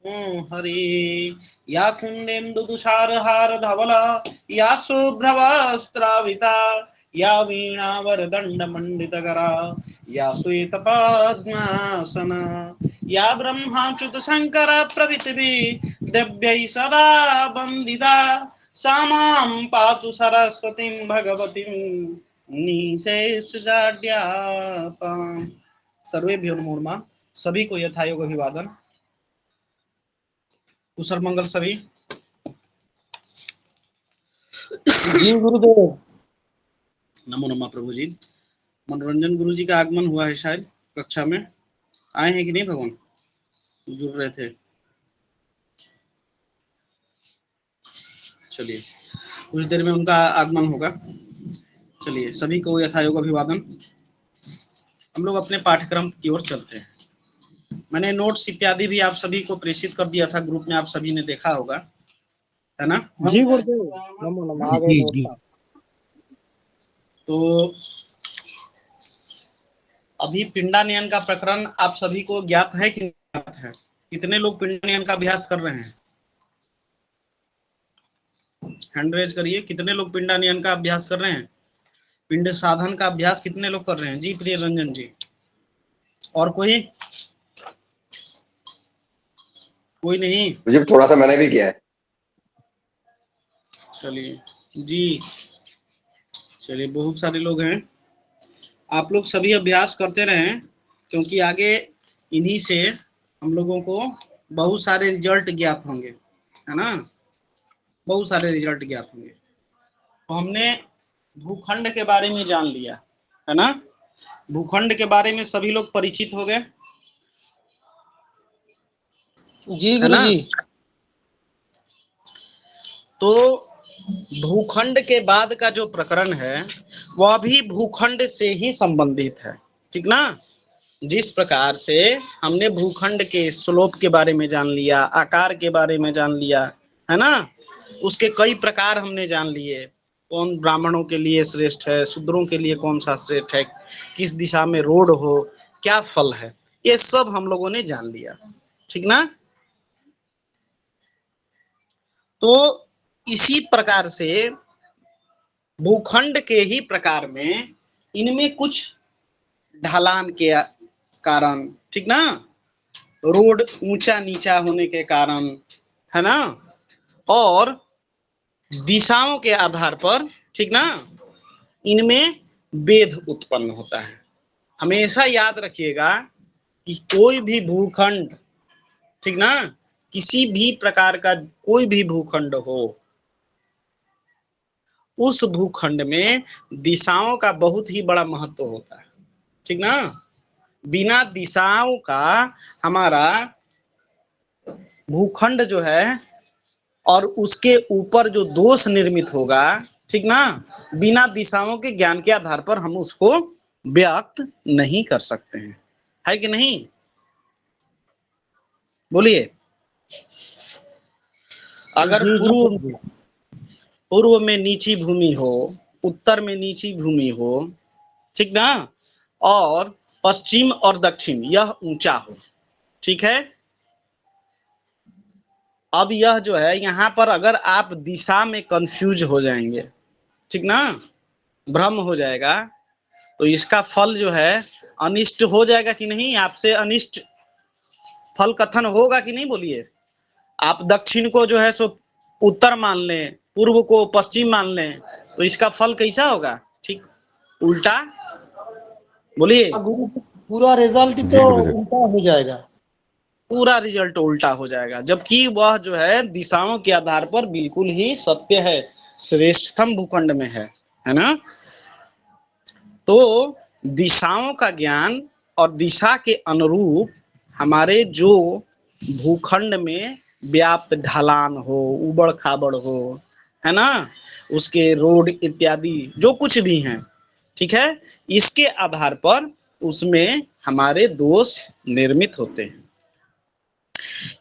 हरि या कुंदेन्दु तुषारहार धवला या शुभ्रवस्त्राविता या वीणावरदंड मंडितकरा या श्वेत पद्मासना या ब्रह्माच्युत शंकर प्रभृति दिव्यै सदा वंदिता सा मां पातु सरस्वतीं भगवतीं निशेषजाड्यापम्। सर्वेभ्यो नमो नमः। सभी को यथायोग अभिवादन। कुशल मंगल सभी। जी गुरुदेव। नमो नमः प्रभु जी। मनोरंजन गुरु जी का आगमन हुआ है, शायद कक्षा में आए हैं कि नहीं भगवान? जुड़ रहे थे। चलिए कुछ देर में उनका आगमन होगा। चलिए सभी को यथायोग अभिवादन। हम लोग अपने पाठ्यक्रम की ओर चलते हैं। मैंने नोट्स इत्यादि भी आप सभी को प्रेषित कर दिया था ग्रुप में, आप सभी ने देखा होगा, है ना? जी गुरुदेव, नमो नमः। आ गए नोट्स। तो अभी पिंडानयन का प्रकरण आप सभी को ज्ञात है कि नहीं ज्ञात है? कितने लोग पिंडानयन का अभ्यास कर रहे हैं? हैंड रेज करिए। कितने लोग पिंडानयन का अभ्यास कर रहे हैं? पिंड साधन का अभ्यास कितने लोग कर रहे हैं? जी प्रिय रंजन जी। और कोई नहीं? मुझे थोड़ा सा मैंने भी किया है। चलिए जी, चलिए बहुत सारे लोग हैं। आप लोग सभी अभ्यास करते रहें, क्योंकि आगे इन्हीं से हम लोगों को बहुत सारे रिजल्ट ज्ञात होंगे, है ना? बहुत सारे रिजल्ट ज्ञात होंगे। तो हमने भूखंड के बारे में जान लिया, है ना? भूखंड के बारे में सभी लोग परिचित हो गए, जी गुरु जी। तो भूखंड के बाद का जो प्रकरण है वह भी भूखंड से ही संबंधित है, ठीक ना? जिस प्रकार से हमने भूखंड के स्लोप के बारे में जान लिया, आकार के बारे में जान लिया, है ना? उसके कई प्रकार हमने जान लिए। कौन ब्राह्मणों के लिए श्रेष्ठ है, शूद्रों के लिए कौन सा श्रेष्ठ है, किस दिशा में रोड हो, क्या फल है, ये सब हम लोगों ने जान लिया, ठीक ना? तो इसी प्रकार से भूखंड के ही प्रकार में इनमें कुछ ढलान के कारण, ठीक ना, रोड ऊंचा नीचा होने के कारण, है ना, और दिशाओं के आधार पर, ठीक ना, इनमें भेद उत्पन्न होता है। हमेशा याद रखिएगा कि कोई भी भूखंड, ठीक ना, किसी भी प्रकार का कोई भी भूखंड हो, उस भूखंड में दिशाओं का बहुत ही बड़ा महत्व होता है, ठीक ना? बिना दिशाओं का हमारा भूखंड जो है और उसके ऊपर जो दोष निर्मित होगा, ठीक ना, बिना दिशाओं के ज्ञान के आधार पर हम उसको व्यक्त नहीं कर सकते हैं, है कि नहीं? बोलिए। अगर पूर्व में नीची भूमि हो, उत्तर में नीची भूमि हो, ठीक ना, और पश्चिम और दक्षिण यह ऊंचा हो, ठीक है? अब यह जो है यहाँ पर अगर आप दिशा में कंफ्यूज हो जाएंगे, ठीक ना, भ्रम हो जाएगा, तो इसका फल जो है अनिष्ट हो जाएगा कि नहीं? आपसे अनिष्ट फल कथन होगा कि नहीं? बोलिए। आप दक्षिण को जो है सो उत्तर मान लें, पूर्व को पश्चिम मान लें, तो इसका फल कैसा होगा? ठीक उल्टा। बोलिए। पूरा रिजल्ट तो उल्टा हो जाएगा, पूरा रिजल्ट उल्टा हो जाएगा, जबकि वह जो है दिशाओं के आधार पर बिल्कुल ही सत्य है, श्रेष्ठतम भूखंड में है ना? तो दिशाओं का ज्ञान और दिशा के अनुरूप हमारे जो भूखंड में व्याप्त ढलान हो, उबड़ खाबड़ हो, है ना, उसके रोड इत्यादि जो कुछ भी हैं, ठीक है, इसके आधार पर उसमें हमारे दोष निर्मित होते हैं।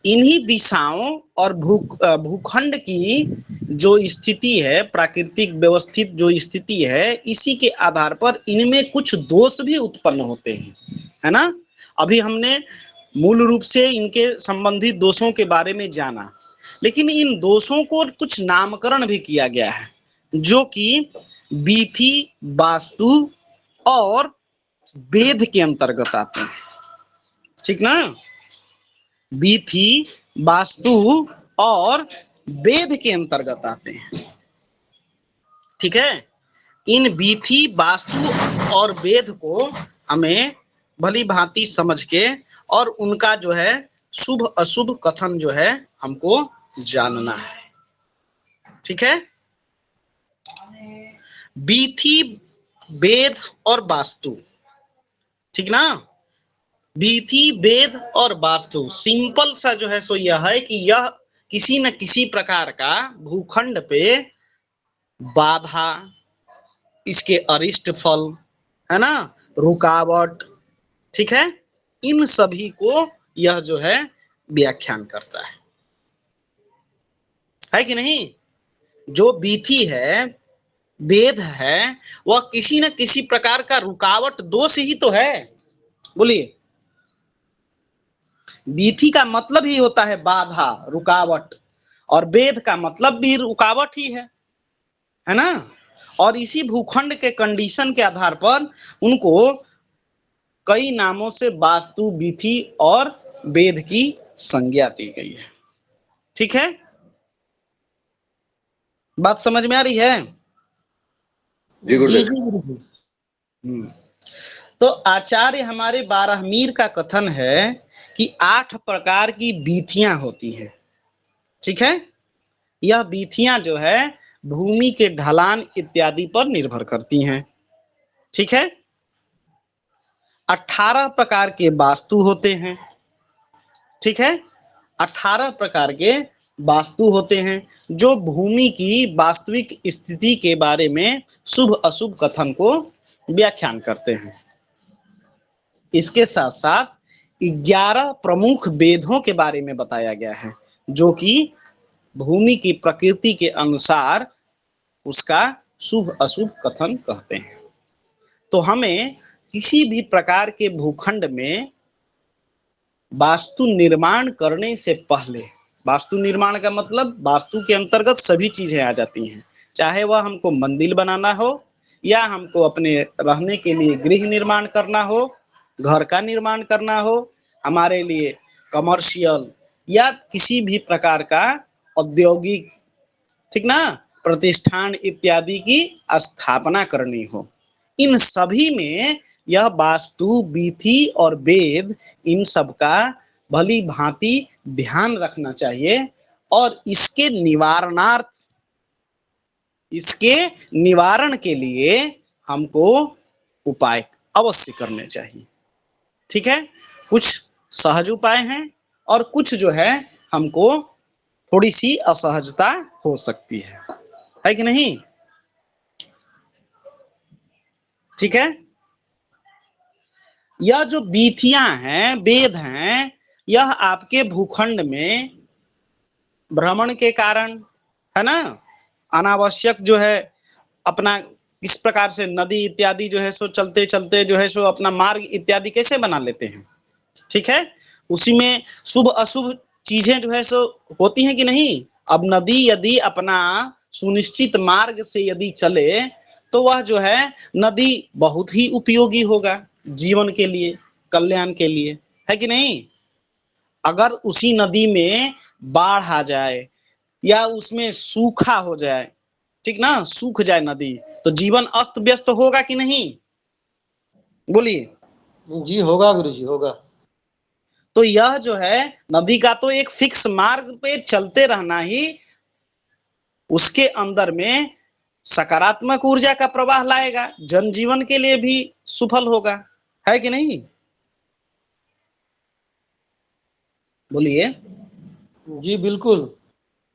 इन्हीं दिशाओं और भूखंड की जो स्थिति है, प्राकृतिक व्यवस्थित जो स्थिति है, इसी के आधार पर इनमें कुछ दोष भी उत्पन्न होते हैं, है ना? अभी हमने मूल रूप से इनके संबंधित दोषों के बारे में जाना, लेकिन इन दोषों को कुछ नामकरण भी किया गया है जो कि बीथी, वास्तु और वेद के अंतर्गत आते हैं। ठीक ना? बीथी, वास्तु और वेद के अंतर्गत आते हैं। ठीक है? इन बीथी, वास्तु और वेद को हमें भली भांति समझ के और उनका जो है शुभ अशुभ कथन जो है हमको जानना है। ठीक है? बीथी, वेद और वास्तु, ठीक ना? बीथी, वेद और वास्तु, सिंपल सा जो है सो यह है कि यह किसी न किसी प्रकार का भूखंड पे बाधा, इसके अरिष्ट फल, है ना, रुकावट, ठीक है, इन सभी को यह जो है व्याख्यान करता है कि नहीं? जो बीथी है, वेद है, वह किसी न किसी प्रकार का रुकावट दोष ही तो है। बोलिए, बीथी का मतलब ही होता है बाधा, रुकावट, और वेद का मतलब भी रुकावट ही है ना? और इसी भूखंड के कंडीशन के आधार पर उनको कई नामों से वास्तु, बीथी और वेद की संज्ञा दी गई है। ठीक है? बात समझ में आ रही है? जी गुरु जी। तो आचार्य हमारे बारहमीर का कथन है कि 8 प्रकार की बीथियां होती हैं। ठीक है? यह बीथियां जो है भूमि के ढलान इत्यादि पर निर्भर करती हैं। ठीक है? 18 प्रकार के वास्तु होते हैं। ठीक है? 18 प्रकार के वास्तु होते हैं जो भूमि की वास्तविक स्थिति के बारे में शुभ अशुभ कथन को व्याख्यान करते हैं। इसके साथ साथ 11 प्रमुख वेदों के बारे में बताया गया है जो कि भूमि की प्रकृति के अनुसार उसका शुभ अशुभ कथन कहते हैं। तो हमें किसी भी प्रकार के भूखंड में वास्तु निर्माण करने से पहले, वास्तु निर्माण का मतलब वास्तु के अंतर्गत सभी चीजें आ जाती हैं, चाहे वह हमको मंदिर बनाना हो या हमको अपने रहने के लिए गृह निर्माण करना हो, घर का निर्माण करना हो, हमारे लिए कमर्शियल या किसी भी प्रकार का औद्योगिक, ठीक ना, प्रतिष्ठान इत्यादि की स्थापना करनी हो, इन सभी में यह वास्तु, बीथी और वेद, इन सब का भली भांति ध्यान रखना चाहिए और इसके निवारणार्थ, इसके निवारण के लिए हमको उपाय अवश्य करने चाहिए। ठीक है? कुछ सहज उपाय हैं और कुछ जो है हमको थोड़ी सी असहजता हो सकती है कि नहीं? ठीक है? यह जो बीथियां हैं, वेद हैं, यह आपके भूखंड में भ्रमण के कारण, है ना, अनावश्यक जो है अपना किस प्रकार से नदी इत्यादि जो है सो चलते चलते जो है सो अपना मार्ग इत्यादि कैसे बना लेते हैं। ठीक है? उसी में शुभ अशुभ चीजें जो है सो होती हैं कि नहीं? अब नदी यदि अपना सुनिश्चित मार्ग से यदि चले तो वह जो है नदी बहुत ही उपयोगी होगा जीवन के लिए, कल्याण के लिए, है कि नहीं? अगर उसी नदी में बाढ़ आ जाए या उसमें सूखा हो जाए, ठीक ना, सूख जाए नदी, तो जीवन अस्त व्यस्त होगा कि नहीं? बोलिए। जी होगा गुरु जी, होगा। तो यह जो है नदी का तो एक फिक्स मार्ग पे चलते रहना ही उसके अंदर में सकारात्मक ऊर्जा का प्रवाह लाएगा, जनजीवन के लिए भी सुफल होगा, है कि नहीं? बोलिए। जी बिल्कुल।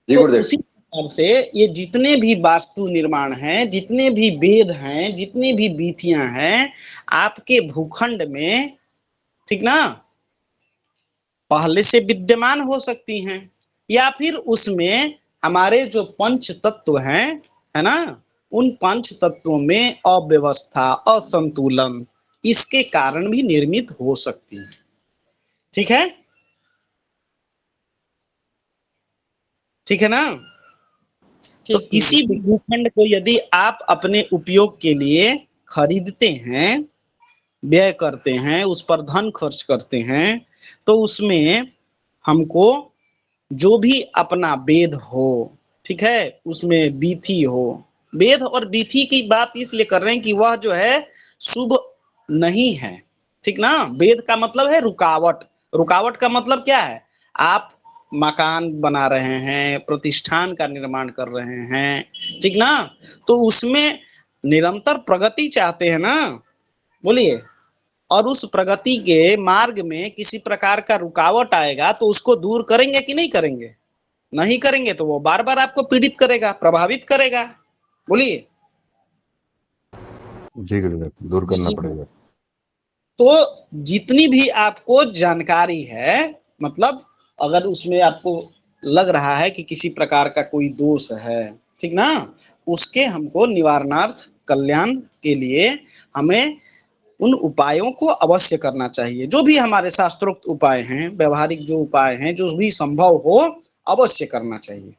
तो उसी प्रकार से ये जितने भी वास्तु निर्माण हैं, जितने भी वेद हैं, जितनी भी बीथियां हैं आपके भूखंड में, ठीक ना, पहले से विद्यमान हो सकती हैं या फिर उसमें हमारे जो पंच तत्व हैं, है ना, उन पंच तत्वों में अव्यवस्था, असंतुलन इसके कारण भी निर्मित हो सकती है। ठीक है, ठीक है ना। तो ठीक किसी भी भूखंड को यदि आप अपने उपयोग के लिए खरीदते हैं, व्यय करते हैं, उस पर धन खर्च करते हैं, तो उसमें हमको जो भी अपना वेद हो, ठीक है, उसमें बीथी हो। वेद और बीथी की बात इसलिए कर रहे हैं कि वह जो है शुभ नहीं है, ठीक ना। वेद का मतलब है रुकावट। रुकावट का मतलब क्या है? आप मकान बना रहे हैं, प्रतिष्ठान का निर्माण कर रहे हैं, ठीक ना, तो उसमें निरंतर प्रगति चाहते हैं ना, बोलिए। और उस प्रगति के मार्ग में किसी प्रकार का रुकावट आएगा तो उसको दूर करेंगे कि नहीं करेंगे? नहीं करेंगे तो वो बार बार आपको पीड़ित करेगा, प्रभावित करेगा। बोलिए। जी गुरुदेव, दूर करना जी। पड़ेगा। तो जितनी भी आपको जानकारी है, मतलब अगर उसमें आपको लग रहा है कि किसी प्रकार का कोई दोष है, ठीक ना, उसके हमको निवारणार्थ कल्याण के लिए हमें उन उपायों को अवश्य करना चाहिए। जो भी हमारे शास्त्रोक्त उपाय हैं, व्यवहारिक जो उपाय हैं, जो भी संभव हो अवश्य करना चाहिए।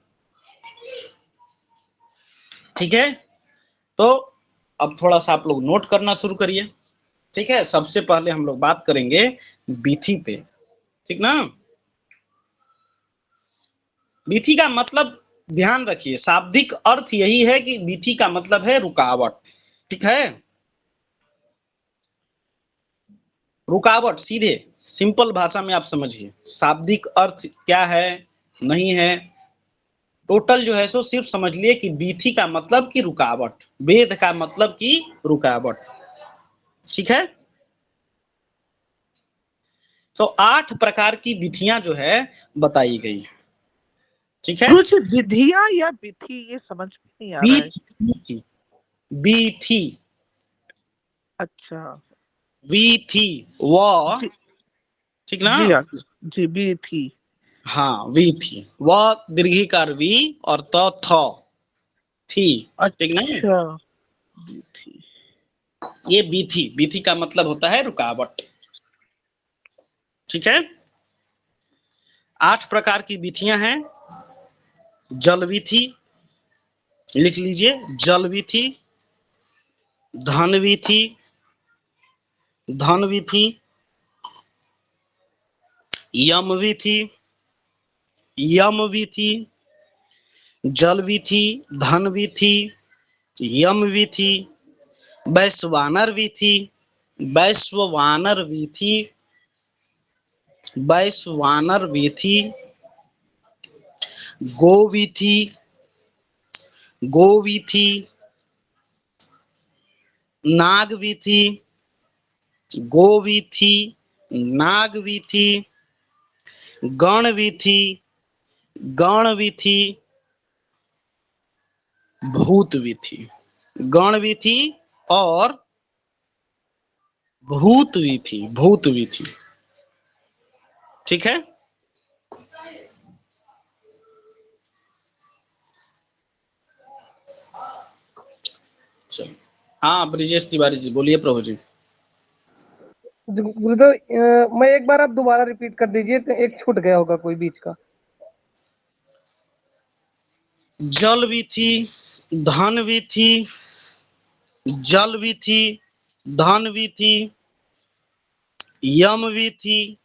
ठीक है, तो अब थोड़ा सा आप लोग नोट करना शुरू करिए। ठीक है, सबसे पहले हम लोग बात करेंगे बीथी पे, ठीक ना। बीथी का मतलब ध्यान रखिए, शाब्दिक अर्थ यही है कि बीथी का मतलब है रुकावट। ठीक है, रुकावट सीधे सिंपल भाषा में आप समझिए। शाब्दिक अर्थ क्या है नहीं है, टोटल जो है सो सिर्फ समझ लिए कि बीथी का मतलब की रुकावट, वेद का मतलब की रुकावट। ठीक है, तो 8 प्रकार की विधियां जो है बताई गई है। ठीक है, कुछ विधियां या विधि, ये समझ में नहीं आ रहा है। बीथी, बीथी, अच्छा, वीथी, व, जी ठीक ना। जी, जी विधि। हाँ, वीथी, व दीर्घिकार वी और तो थ, थी, ठीक ना। अच्छा, विधि। ये बीथी, बीथी का मतलब होता है रुकावट। ठीक है, 8 प्रकार की विधियां हैं। जल विधि, लिख लीजिए, जल विधि, धन विधि, धन विधि, यम विधि, यम विधि, जल विधि, धन विधि, यम विधि, वैश्वानर विधि, वैश्वानर विधि, वैश्वानर विधि, गो विधि, गो विधि, नाग विधि, गो विधि, नाग विधि, गण विधि, गण विधि, भूत विधि। गण विधि और भूत विधि, भूत विधि। ठीक है, चलो। हाँ, ब्रिजेश तिवारी जी बोलिए प्रभु जी। गुरुदेव मैं एक बार आप दोबारा रिपीट कर दीजिए, तो एक छूट गया होगा कोई बीच का। जल विधि, धन विधि, जल विधि, धन विधि, यम विधि,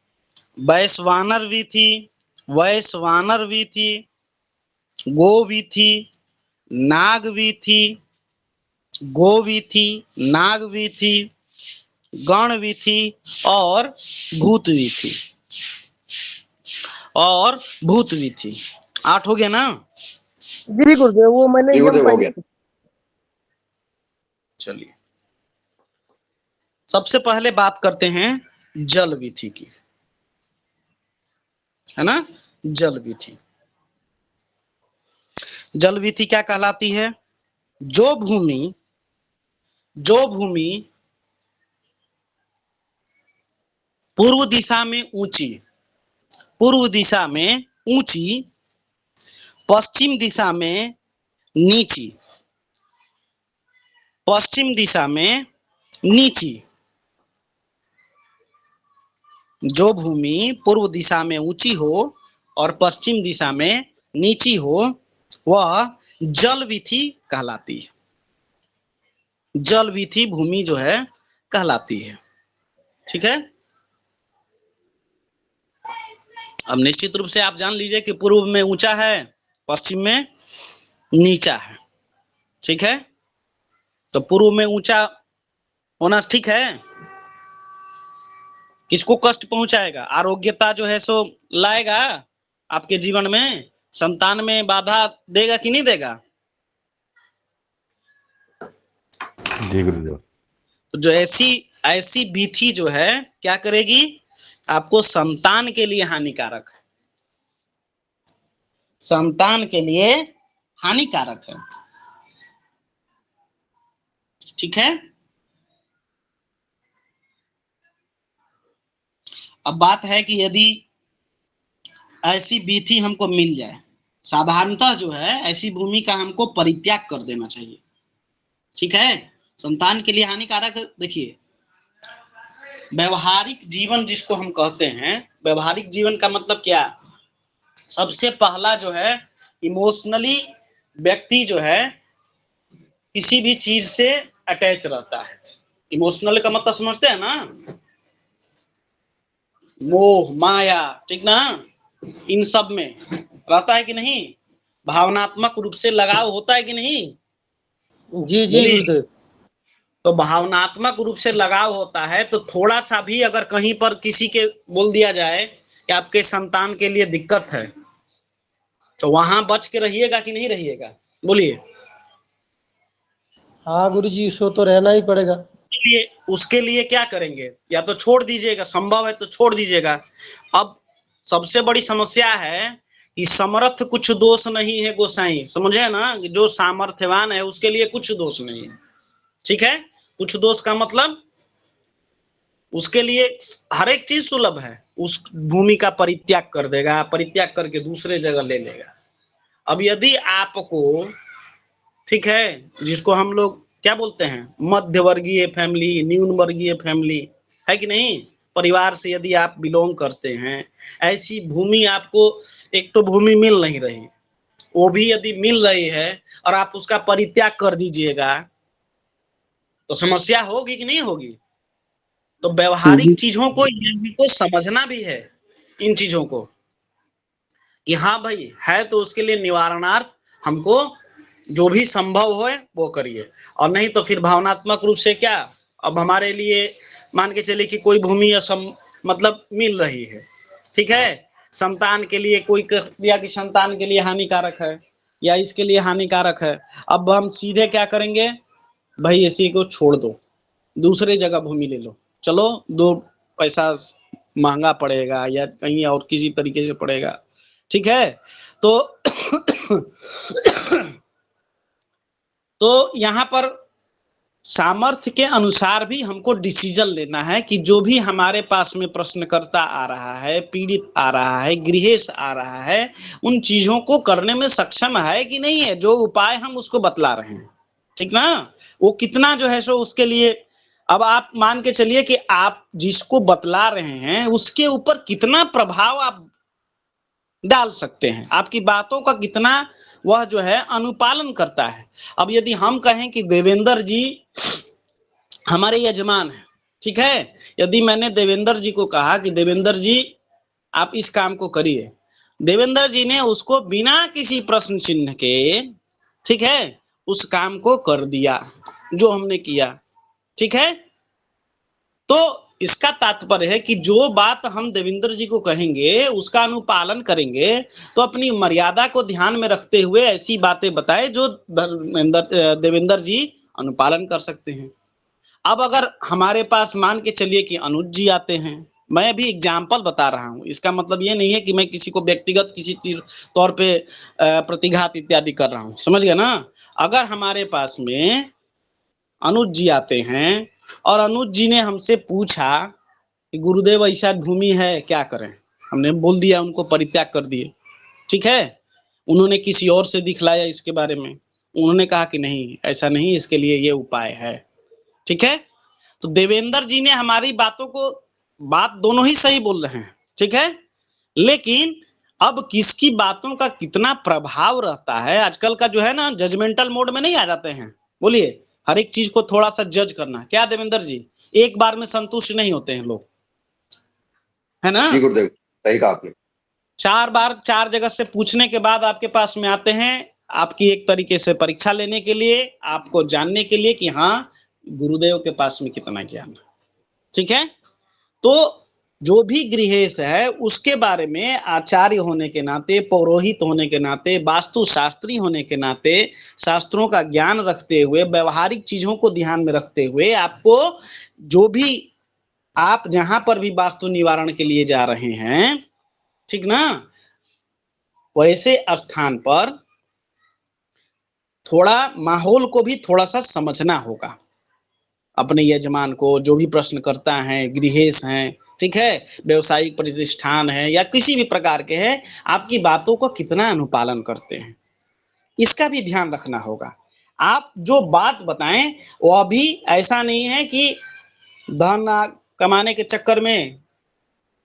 वैश्वानर विधि, वैश्वानर विधि, गो विधि, नाग विधि, गो विधि, नाग विधि, गण विधि और भूत विधि, और भूत विधि। 8 हो गया ना। जी गुरुदेव, वो मैंने जी यम गुरुदेव, हो पॉइंट। गया। चलिए, सबसे पहले बात करते हैं जल विधि की, है ना। जल विधि, जल विधि क्या कहलाती है? जो भूमि, जो भूमि पूर्व दिशा में ऊंची, पूर्व दिशा में ऊंची, पश्चिम दिशा में नीची, पश्चिम दिशा में नीची, जो भूमि पूर्व दिशा में ऊंची हो और पश्चिम दिशा में नीची हो वह जलविथी कहलाती है। जलविथी भूमि जो है कहलाती है। ठीक है। अब निश्चित रूप से आप जान लीजिए कि पूर्व में ऊंचा है, पश्चिम में नीचा है। ठीक है। तो पूर्व में ऊंचा होना ठीक है, किसको कष्ट पहुंचाएगा? आरोग्यता जो है सो लाएगा आपके जीवन में, संतान में बाधा देगा कि नहीं देगा? जी गुरुदेव। तो जो ऐसी विधि जो है क्या करेगी? आपको संतान के लिए हानिकारक है, संतान के लिए हानिकारक है। ठीक है। अब बात है कि यदि ऐसी विधि हमको मिल जाए, साधारणतः जो है ऐसी भूमि का हमको परित्याग कर देना चाहिए। ठीक है। संतान के लिए हानिकारक। देखिए, व्यवहारिक जीवन जिसको हम कहते हैं, व्यवहारिक जीवन का मतलब क्या? सबसे पहला जो है इमोशनली व्यक्ति जो है किसी भी चीज से अटैच रहता है। इमोशनल का मतलब समझते हैं ना? मोह माया, ठीक ना, इन सब में रहता है कि नहीं? भावनात्मक रूप से लगाव होता है कि नहीं? जी जी गुरुदेव। तो भावनात्मक रूप से लगाव होता है, तो थोड़ा सा भी अगर कहीं पर किसी के बोल दिया जाए कि आपके संतान के लिए दिक्कत है, तो वहां बच के रहिएगा कि नहीं रहिएगा? बोलिए। हाँ गुरुजी, सो तो रहना ही पड़ेगा। उसके लिए क्या करेंगे? या तो छोड़ दीजिएगा, संभव है तो छोड़ दीजिएगा। अब सबसे बड़ी समस्या है कि समर्थ कुछ दोष नहीं है गोसाई, समझे ना? जो सामर्थ्यवान है उसके लिए कुछ दोष नहीं है। ठीक है। कुछ दोष का मतलब उसके लिए हर एक चीज सुलभ है, उस भूमि का परित्याग कर देगा, परित्याग करके दूसरे जगह ले लेगा। अब यदि आपको, ठीक है, जिसको हम लोग क्या बोलते हैं, मध्य वर्गीय फैमिली, न्यून वर्गीय फैमिली है कि नहीं, परिवार से यदि आप बिलोंग करते हैं, ऐसी भूमि आपको, एक तो भूमि मिल नहीं रही, वो भी यदि मिल रही है और आप उसका परित्याग कर दीजिएगा तो समस्या होगी कि नहीं होगी? तो व्यवहारिक चीजों को समझना भी है, इन चीजों को, कि हाँ भाई है तो उसके लिए निवारणार्थ हमको जो भी संभव हो वो करिए, और नहीं तो फिर भावनात्मक रूप से क्या, अब हमारे लिए मान के चलिए कि कोई भूमि मतलब मिल रही है, ठीक है, संतान के लिए कोई कर दिया कि संतान के लिए हानिकारक है या इसके लिए हानिकारक है, अब हम सीधे क्या करेंगे? भाई इसी को छोड़ दो, दूसरे जगह भूमि ले लो, चलो 2 पैसा महंगा पड़ेगा या कहीं और किसी तरीके से पड़ेगा। ठीक है। तो यहाँ पर सामर्थ्य के अनुसार भी हमको डिसीजन लेना है कि जो भी हमारे पास में प्रश्नकर्ता आ रहा है, पीड़ित आ रहा है, गृहेश आ रहा है, उन चीजों को करने में सक्षम है कि नहीं है, जो उपाय हम उसको बतला रहे हैं। ठीक ना? वो कितना जो है सो उसके लिए, अब आप मान के चलिए कि आप जिसको बतला रहे हैं उसके ऊपर कितना प्रभाव आप डाल सकते हैं, आपकी बातों का कितना वह जो है अनुपालन करता है। अब यदि हम कहें कि देवेंद्र जी हमारे यजमान हैं, ठीक है, यदि मैंने देवेंद्र जी को कहा कि देवेंद्र जी आप इस काम को करिए, देवेंद्र जी ने उसको बिना किसी प्रश्न चिन्ह के, ठीक है, उस काम को कर दिया जो हमने किया। ठीक है। तो इसका तात्पर्य है कि जो बात हम देवेंद्र जी को कहेंगे उसका अनुपालन करेंगे, तो अपनी मर्यादा को ध्यान में रखते हुए ऐसी बातें बताए जो देवेंद्र जी अनुपालन कर सकते हैं। अब अगर हमारे पास मान के चलिए कि अनुज जी आते हैं, मैं भी एग्जाम्पल बता रहा हूं, इसका मतलब ये नहीं है कि मैं किसी को व्यक्तिगत किसी तौर पे प्रतिघात इत्यादि कर रहा हूं, समझ गए ना? अगर हमारे पास में अनुज जी आते हैं और अनुज जी ने हमसे पूछा कि गुरुदेव ऐसा भूमि है क्या करें, हमने बोल दिया, उनको परित्याग कर दिए। ठीक है। उन्होंने किसी और से दिखलाया इसके बारे में, उन्होंने कहा कि नहीं ऐसा नहीं, इसके लिए ये उपाय है। ठीक है। तो देवेंद्र जी ने हमारी बातों को बात दोनों ही सही बोल रहे हैं, ठीक है। लेकिन अब किसकी बातों का कितना प्रभाव रहता है, आजकल का जो है ना जजमेंटल मोड में नहीं आ जाते हैं। बोलिए, हर एक चीज को थोड़ा सा जज करना, क्या देवेंद्र जी, एक बार में संतुष्ट नहीं होते हैं लोग, है ना। जी गुरुदेव, सही कहा आपने। 4 बार 4 जगह से पूछने के बाद आपके पास में आते हैं, आपकी एक तरीके से परीक्षा लेने के लिए, आपको जानने के लिए कि हाँ गुरुदेव के पास में कितना ज्ञान है, ठीक है। तो जो भी गृहेश है उसके बारे में आचार्य होने के नाते, पौरोहित होने के नाते, वास्तु शास्त्री होने के नाते, शास्त्रों का ज्ञान रखते हुए, व्यवहारिक चीजों को ध्यान में रखते हुए, आपको जो भी आप जहां पर भी वास्तु निवारण के लिए जा रहे हैं, ठीक ना, वैसे स्थान पर थोड़ा माहौल को भी थोड़ा सा समझना होगा। अपने यजमान को, जो भी प्रश्न करता है, गृहेश हैं, ठीक है, व्यवसायिक प्रतिष्ठान है या किसी भी प्रकार के हैं, आपकी बातों को कितना अनुपालन करते हैं, इसका भी ध्यान रखना होगा। आप जो बात बताएं वो भी ऐसा नहीं है कि धन कमाने के चक्कर में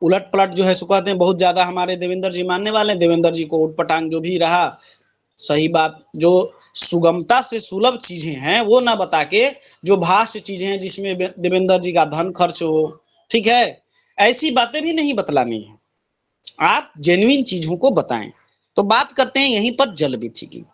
उलट पलट जो है सो कहते हैं। बहुत ज्यादा हमारे देवेंद्र जी मानने वाले, देवेंद्र जी को उटपटांग जो भी रहा, सही बात, जो सुगमता से सुलभ चीजें हैं वो ना बता के, जो भाष्य चीजें हैं जिसमें देवेंद्र जी का धन खर्च हो, ठीक है, ऐसी बातें भी नहीं बतलानी है। आप जेन्युइन चीजों को बताएं। तो बात करते हैं यहीं पर जल विधि की।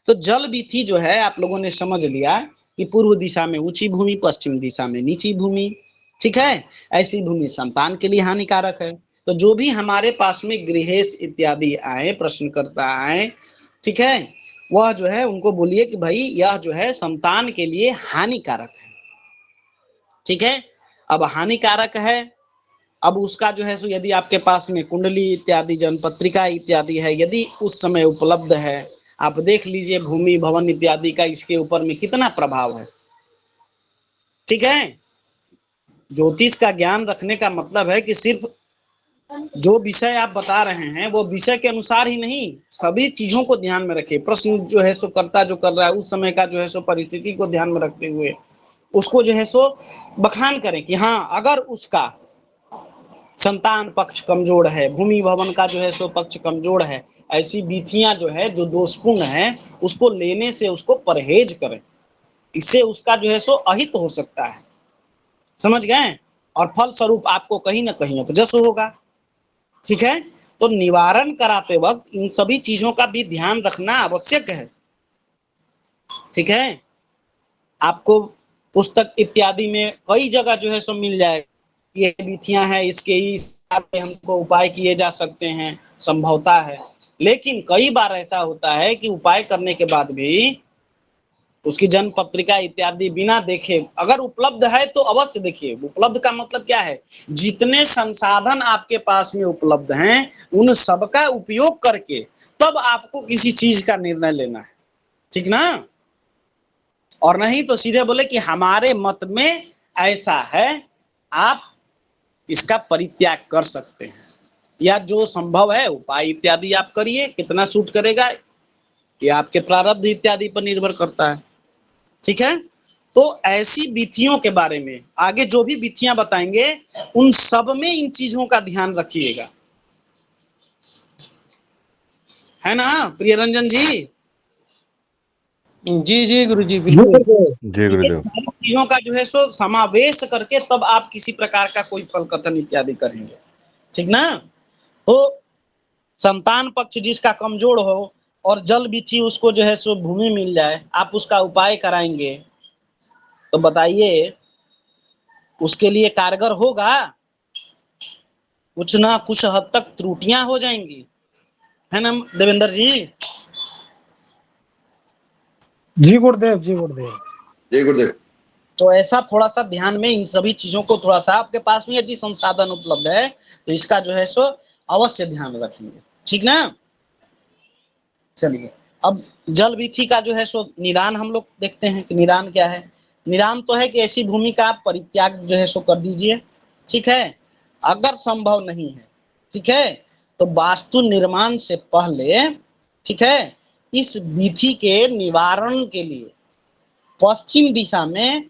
तो जल विधि जो है आप लोगों ने समझ लिया कि पूर्व दिशा में ऊंची भूमि, पश्चिम दिशा में नीची भूमि, ठीक है। ऐसी भूमि संतान के लिए हानिकारक है। तो जो भी हमारे पास में गृहेश इत्यादि आए, प्रश्नकर्ता आए, ठीक है, वह जो है उनको बोलिए कि भाई यह जो है संतान के लिए हानिकारक है, ठीक है। अब हानिकारक है, अब उसका जो है सो यदि आपके पास में कुंडली इत्यादि, जनपत्रिका इत्यादि है, यदि उस समय उपलब्ध है, आप देख लीजिए भूमि भवन इत्यादि का इसके ऊपर में कितना प्रभाव है, ठीक है। ज्योतिष का ज्ञान रखने का मतलब है कि सिर्फ जो विषय आप बता रहे हैं वो विषय के अनुसार ही नहीं, सभी चीजों को ध्यान में रखे। प्रश्न जो है सो कर्ता जो कर रहा है उस समय का जो है सो परिस्थिति को ध्यान में रखते हुए उसको जो है सो बखान करें कि हाँ अगर उसका संतान पक्ष कमजोर है, भूमि भवन का जो है सो पक्ष कमजोर है, ऐसी विधियां जो है जो दोषपूर्ण है उसको लेने से उसको परहेज करें, इससे उसका जो है सो अहित हो सकता है, समझ गए, और फल स्वरूप आपको कहीं ना कहीं अपजस होगा, ठीक है। तो निवारण कराते वक्त इन सभी चीजों का भी ध्यान रखना आवश्यक है, ठीक है। आपको पुस्तक इत्यादि में कई जगह जो है सो मिल जाए, ये विधियां हैं, इसके ही हिसाब से हमको उपाय किए जा सकते हैं, संभवता है। लेकिन कई बार ऐसा होता है कि उपाय करने के बाद भी उसकी जन्म पत्रिका इत्यादि बिना देखे, अगर उपलब्ध है तो अवश्य देखिए। उपलब्ध का मतलब क्या है, जितने संसाधन आपके पास में उपलब्ध हैं उन सबका उपयोग करके तब आपको किसी चीज का निर्णय लेना है, ठीक ना। और नहीं तो सीधे बोले कि हमारे मत में ऐसा है, आप इसका परित्याग कर सकते हैं, या जो संभव है उपाय इत्यादि आप करिए, कितना सूट करेगा ये आपके प्रारब्ध इत्यादि पर निर्भर करता है, ठीक है। तो ऐसी विधियों के बारे में आगे जो भी विधियां बताएंगे उन सब में इन चीजों का ध्यान रखिएगा, है ना प्रिय रंजन जी। जी जी गुरु जी बिल्कुल। जी गुरुदेव। सारी चीजों का जो है सो समावेश करके तब आप किसी प्रकार का कोई फल कथन इत्यादि करेंगे, ठीक ना। तो संतान पक्ष जिसका कमजोर हो और जल विधि उसको जो है सो भूमि मिल जाए, आप उसका उपाय कराएंगे, तो बताइए उसके लिए कारगर होगा, कुछ ना कुछ हद तक त्रुटियां हो जाएंगी, है ना देवेंद्र जी। जी गुरुदेव, जी गुरुदेव। जय गुरुदेव। तो ऐसा थोड़ा सा ध्यान में इन सभी चीजों को थोड़ा सा आपके पास में यदि संसाधन उपलब्ध है तो इसका जो है सो अवश्य ध्यान रखेंगे, ठीक ना। चलिए अब जल विधि का जो है सो निदान हम लोग देखते हैं कि निदान क्या है। निदान तो है कि ऐसी भूमि का आप परित्याग जो है सो कर दीजिए, ठीक है। अगर संभव नहीं है, ठीक है, तो वास्तु निर्माण से पहले, ठीक है, इस विधि के निवारण के लिए पश्चिम दिशा में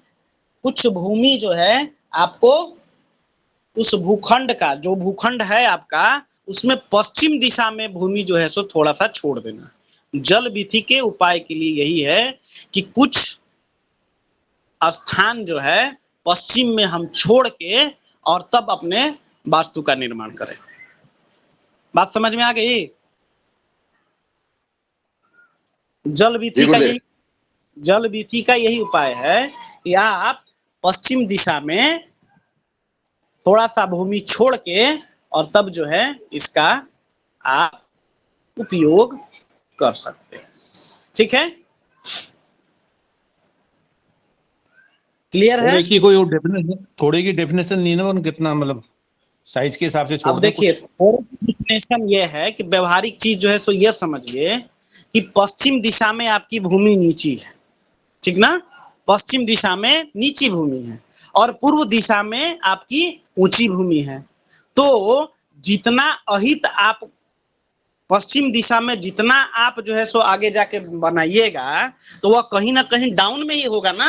कुछ भूमि जो है आपको उस भूखंड का, जो भूखंड है आपका, उसमें पश्चिम दिशा में भूमि जो है सो थोड़ा सा छोड़ देना। जल विधि के उपाय के लिए यही है कि कुछ स्थान जो है पश्चिम में हम छोड़ के और तब अपने वास्तु का निर्माण करें। बात समझ में आ गई? जल विधि का यही उपाय है कि आप पश्चिम दिशा में थोड़ा सा भूमि छोड़ के और तब जो है इसका आप उपयोग कर सकते हैं। ठीक है, क्लियर है? थोड़े की डेफिनेशन नहीं ना, कितना मतलब साइज के हिसाब से छोड़ अब दें देखिए, कुछ। डेफिनेशन ये है कि व्यवहारिक चीज जो है सो ये समझिए कि पश्चिम दिशा में आपकी भूमि नीची है, ठीक ना? पश्चिम दिशा में नीची भूमि है और पूर्व दिशा में आपकी ऊंची भूमि है। तो जितना अहित आप पश्चिम दिशा में जितना आप जो है सो आगे जाके बनाइएगा तो वह कहीं ना कहीं डाउन में ही होगा ना।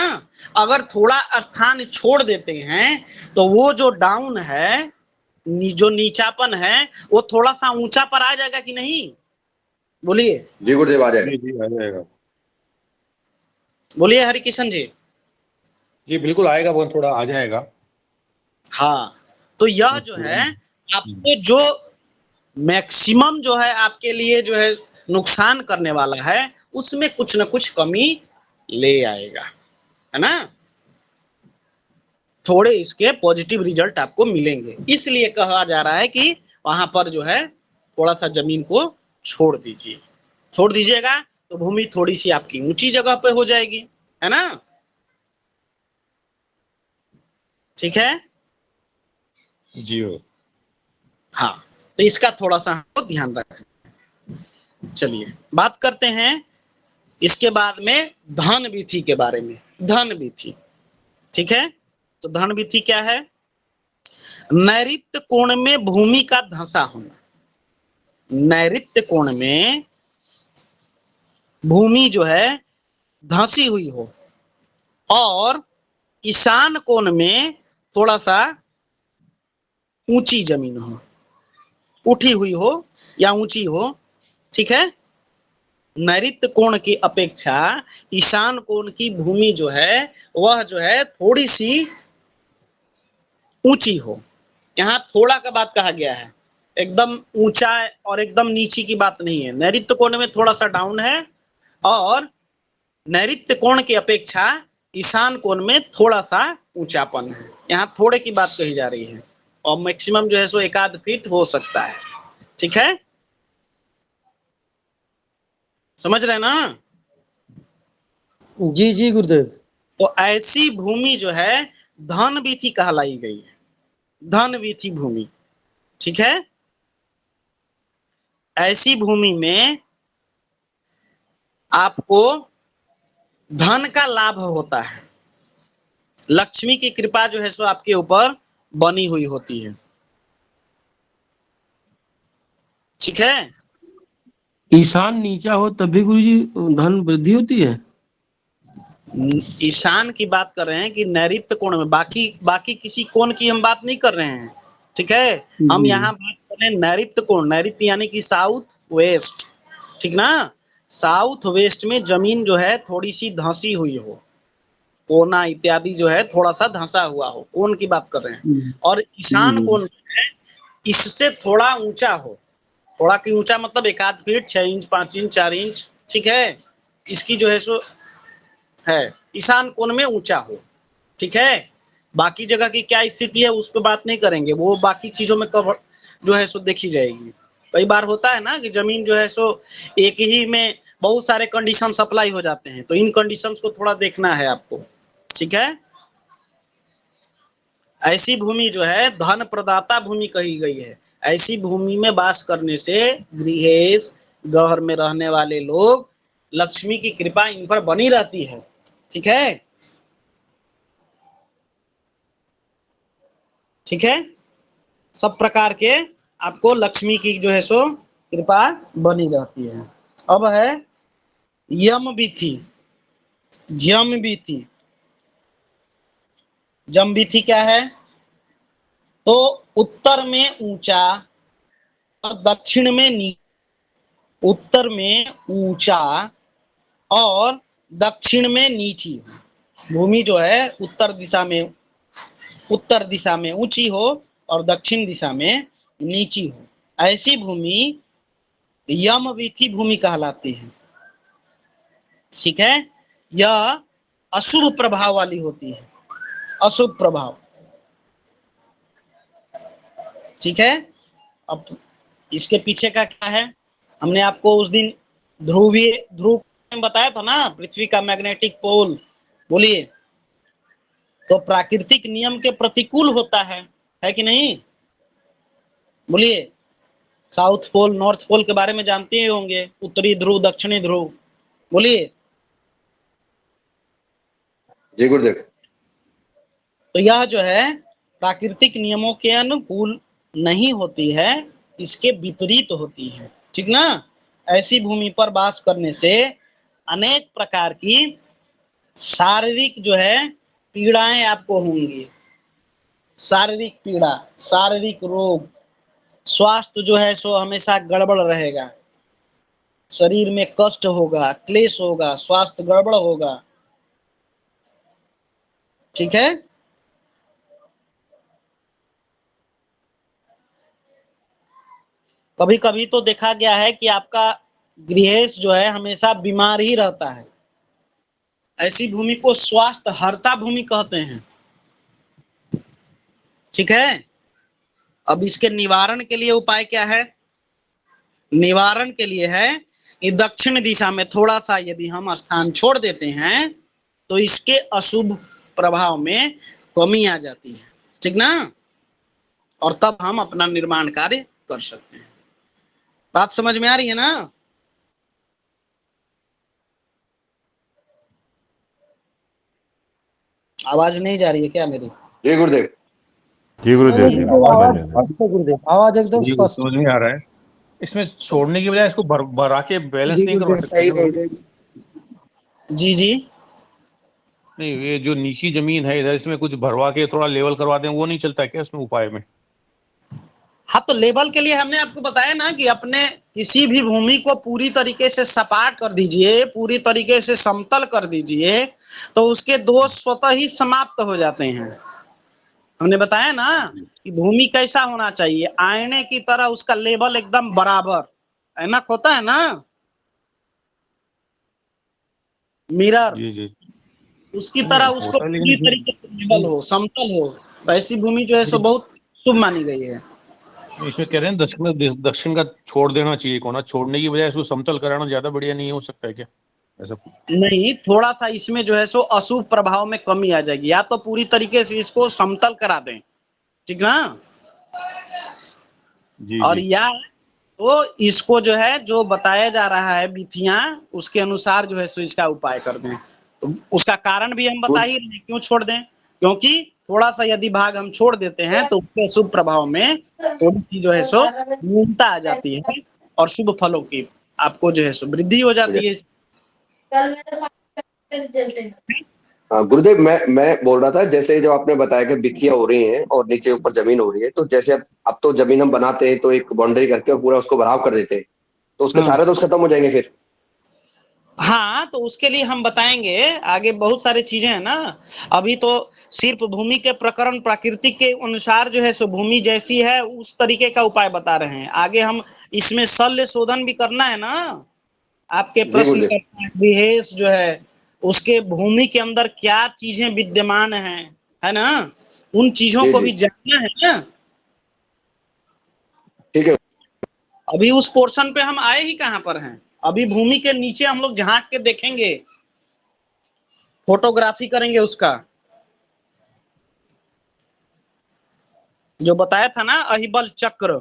अगर थोड़ा स्थान छोड़ देते हैं तो वो जो डाउन है, जो नीचापन है, वो थोड़ा सा ऊंचा पर आ जाएगा कि नहीं? बोलिए। जी गुरुदेव, आ जाएगा। जी आ जाएगा। बोलिए हरिकिशन जी। जी बिल्कुल आएगा, वो थोड़ा आ जाएगा। हाँ, तो यह जो है आपको जो मैक्सिमम जो है आपके लिए जो है नुकसान करने वाला है, उसमें कुछ ना कुछ कमी ले आएगा, है ना? थोड़े इसके पॉजिटिव रिजल्ट आपको मिलेंगे। इसलिए कहा जा रहा है कि वहां पर जो है थोड़ा सा जमीन को छोड़ दीजिए। छोड़ दीजिएगा तो भूमि थोड़ी सी आपकी ऊंची जगह पे हो जाएगी, है ना? ठीक है जी हो। हाँ, तो इसका थोड़ा सा हमको ध्यान रखें। चलिए बात करते हैं इसके बाद में धन विधि के बारे में। धन विधि, ठीक है? तो धन विधि क्या है? नैऋत्य कोण में भूमि का धंसा होना। नैऋत्य कोण में भूमि जो है धंसी हुई हो और ईशान कोण में थोड़ा सा ऊंची जमीन हो, उठी हुई हो या ऊंची हो, ठीक है? नैऋत्य कोण की अपेक्षा ईशान कोण की भूमि जो है वह जो है थोड़ी सी ऊंची हो। यहाँ थोड़ा का बात कहा गया है, एकदम ऊंचा और एकदम नीची की बात नहीं है। नैऋत्य कोण में थोड़ा सा डाउन है और नैऋत्य कोण की अपेक्षा ईशान कोण में थोड़ा सा ऊंचापन है। यहाँ थोड़े की बात कही जा रही है और मैक्सिमम जो है सो 1 आध फीट हो सकता है। ठीक है, समझ रहे ना? जी जी गुरुदेव। तो ऐसी भूमि जो है धन विधि कहलाई गई है। धन विधि भूमि, ठीक है? ऐसी भूमि में आपको धन का लाभ होता है। लक्ष्मी की कृपा जो है सो आपके ऊपर बनी हुई होती है। ठीक है, ईशान नीचा हो तब भी गुरुजी धन वृद्धि होती है। ईशान की बात कर रहे हैं कि नैऋत्य कोण में, बाकी किसी कोण की हम बात नहीं कर रहे हैं। ठीक है, हम यहाँ बात कर रहे हैं नैऋत्य कोण। नैऋत्य यानी कि साउथ वेस्ट, ठीक ना? साउथ वेस्ट में जमीन जो है थोड़ी सी धंसी हुई हो, कोना इत्यादि जो है थोड़ा सा धंसा हुआ हो, कोण की बात कर रहे हैं। और ईशान कोण इससे थोड़ा ऊंचा हो। थोड़ा की ऊंचा मतलब 1 आध फीट, 6 इंच, 5 इंच, 4 इंच, ठीक है? इसकी जो है सो है ईशान कोण में ऊंचा हो। ठीक है, बाकी जगह की क्या स्थिति है उस पर बात नहीं करेंगे, वो बाकी चीजों में कवर जो है सो देखी जाएगी। कई बार होता है ना कि जमीन जो है सो एक ही में बहुत सारे कंडीशन सप्लाई हो जाते हैं, तो इन कंडीशंस को थोड़ा देखना है आपको। ठीक है, ऐसी भूमि जो है धन प्रदाता भूमि कही गई है। ऐसी भूमि में वास करने से गृहेश, घर में रहने वाले लोग, लक्ष्मी की कृपा इन पर बनी रहती है। ठीक है, ठीक है, सब प्रकार के आपको लक्ष्मी की जो है सो कृपा बनी रहती है। अब है यम विधि। यम विधि, यम विधि क्या है? तो उत्तर में ऊंचा और दक्षिण में नीचा, उत्तर में ऊंचा और दक्षिण में नीची भूमि जो है उत्तर दिशा में ऊंची हो और दक्षिण दिशा में नीची हो, ऐसी भूमि यमवीथी भूमि कहलाती है। ठीक है, यह अशुभ प्रभाव वाली होती है, अशुभ प्रभाव। ठीक है, अब इसके पीछे का क्या है, हमने आपको उस दिन ध्रुव बताया था ना, पृथ्वी का मैग्नेटिक पोल। बोलिए, तो प्राकृतिक नियम के प्रतिकूल होता है कि नहीं? बोलिए, साउथ पोल नॉर्थ पोल के बारे में जानते ही होंगे, उत्तरी ध्रुव दक्षिणी ध्रुव। बोलिए। जी गुरुदेव। तो यह जो है प्राकृतिक नियमों के अनुकूल नहीं होती है, इसके विपरीत होती है। ठीक ना? ऐसी भूमि पर वास करने से अनेक प्रकार की शारीरिक जो है पीड़ाएं आपको होंगी, शारीरिक पीड़ा, शारीरिक रोग, स्वास्थ्य जो है सो हमेशा गड़बड़ रहेगा, शरीर में कष्ट होगा, क्लेश होगा, स्वास्थ्य गड़बड़ होगा। ठीक है, कभी कभी तो देखा गया है कि आपका गृहस्थ जो है हमेशा बीमार ही रहता है, ऐसी भूमि को स्वास्थ्य हरता भूमि कहते हैं। ठीक है, अब इसके निवारण के लिए उपाय क्या है? निवारण के लिए है कि दक्षिण दिशा में थोड़ा सा यदि हम स्थान छोड़ देते हैं तो इसके अशुभ प्रभाव में कमी आ जाती है। ठीक ना? और तब हम अपना निर्माण कार्य कर सकते हैं। बात समझ में आ रही है ना? आवाज नहीं जा रही है क्या मेरी? जी गुरुदेव। जी गुरुदेव जी, आवाज स्पष्ट है गुरुदेव, आवाज एकदम जी स्पष्ट। समझ में आ रहा है। इसमें छोड़ने की बजाय इसको भरा के बैलेंस नहीं करवा सकते क्या? जी जी, नहीं, ये जो नीची जमीन है इधर, इसमें कुछ भरवा के थोड़ा लेवल करवा दें, वो नहीं चलता है क्या इसमें उपाय में? हाँ, तो लेवल के लिए हमने आपको बताया ना कि अपने किसी भी भूमि को पूरी तरीके से सपाट कर दीजिए, पूरी तरीके से समतल कर दीजिए, तो उसके दोष स्वतः ही समाप्त हो जाते हैं। हमने बताया ना कि भूमि कैसा होना चाहिए, आईने की तरह उसका लेवल एकदम बराबर, ऐनक होता है ना, मिरर, जी जी, उसकी तरह उसको होता है, पूरी लेकिन तरीके से लेवल हो, समतल हो। वैसी भूमि जो है सो बहुत शुभ मानी गई है। इसमें कह रहे हैं दक्षिण का छोड़ देना चाहिए, कोना छोड़ने की बजाय इसको समतल कराना ज्यादा बढ़िया नहीं हो सकता है क्या? ऐसा नहीं, थोड़ा सा इसमें जो है सो अशुभ प्रभाव में कमी आ जाएगी, या तो पूरी तरीके से इसको समतल करा दें। ठीक ना? जी और जी, या तो इसको जो है जो बताया जा रहा है विधियां, उसके अनुसार जो है सो इसका उपाय कर दें। तो उसका कारण भी हम बता ही रहे क्यों छोड़ दें, क्योंकि थोड़ा सा यदि भाग हम छोड़ देते हैं तो उसके शुभ प्रभाव में थोड़ी सी जो है सो न्यूनता आ जाती है और शुभ फलों की आपको जो है सो वृद्धि हो जाती है। गुरुदेव, मैं बोल रहा था, जैसे जो आपने बताया कि बिथियां हो रही हैं और नीचे ऊपर जमीन हो रही है, तो जैसे अब तो जमीन हम बनाते हैं तो एक बाउंड्री करके और पूरा उसको भराव कर देते हैं, तो उसके सारे दोष खत्म हो जाएंगे फिर? हाँ, तो उसके लिए हम बताएंगे आगे, बहुत सारी चीजें हैं ना। अभी तो सिर्फ भूमि के प्रकरण प्राकृतिक के अनुसार जो है सो भूमि जैसी है उस तरीके का उपाय बता रहे हैं। आगे हम इसमें शल्य शोधन भी करना है ना, आपके जी प्रश्न गुरुदेव। का विहेश जो है उसके भूमि के अंदर क्या चीजें विद्यमान है ना, उन चीजों जी को जी, भी जानना है ना। ठीक है। अभी उस पोर्शन पे हम आए ही कहां पर हैं, अभी भूमि के नीचे हम लोग झांक के देखेंगे, फोटोग्राफी करेंगे उसका, जो बताया था ना अहिबल चक्र।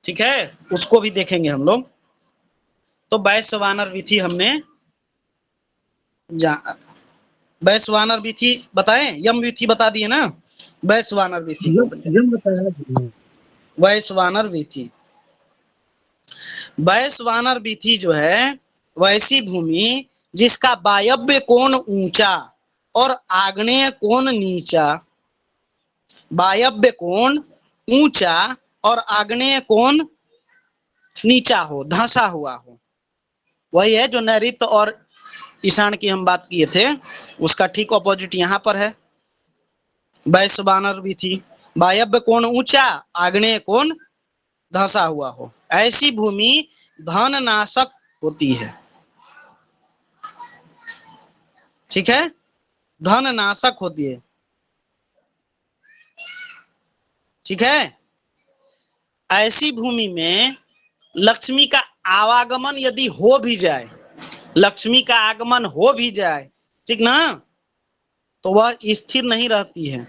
ठीक है, उसको भी देखेंगे हम लोग। तो वैश्वानर विधि हमने वैश्वानर विधि बताए, यम विधि बता दिए ना, वैश्वानर विधि को वैश्वानर विधि। वैश्वानर विधि जो है वैसी भूमि जिसका वायव्य कोण ऊंचा और आग्नेय कोण नीचा, वायव्य कोण ऊंचा और आग्नेय कोण नीचा हो, धंसा हुआ हो। वही है जो नैऋत्य और ईशान की हम बात किए थे, उसका ठीक ऑपोजिट यहाँ पर है। वैश्वानर विधि, वायव्य कोण ऊंचा, आग्नेय कोण धंसा हुआ हो, ऐसी भूमि धन नाशक होती है। ठीक है, धन नाशक होती है। ठीक है, ऐसी भूमि में लक्ष्मी का आवागमन यदि हो भी जाए, लक्ष्मी का आगमन हो भी जाए, ठीक ना, तो वह स्थिर नहीं रहती है।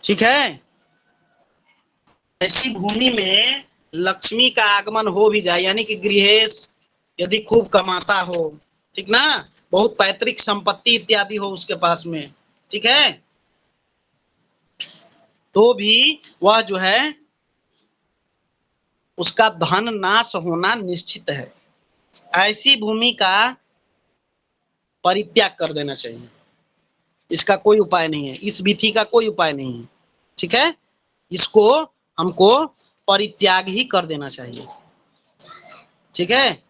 ठीक है, ऐसी भूमि में लक्ष्मी का आगमन हो भी जाए, यानी कि गृहेश यदि खूब कमाता हो, ठीक ना, बहुत पैतृक संपत्ति इत्यादि हो उसके पास में, ठीक है, तो भी वह जो है उसका धन नाश होना निश्चित है। ऐसी भूमि का परित्याग कर देना चाहिए, इसका कोई उपाय नहीं है, इस विधि का कोई उपाय नहीं है। ठीक है, इसको हमको परित्याग ही कर देना चाहिए। ठीक है,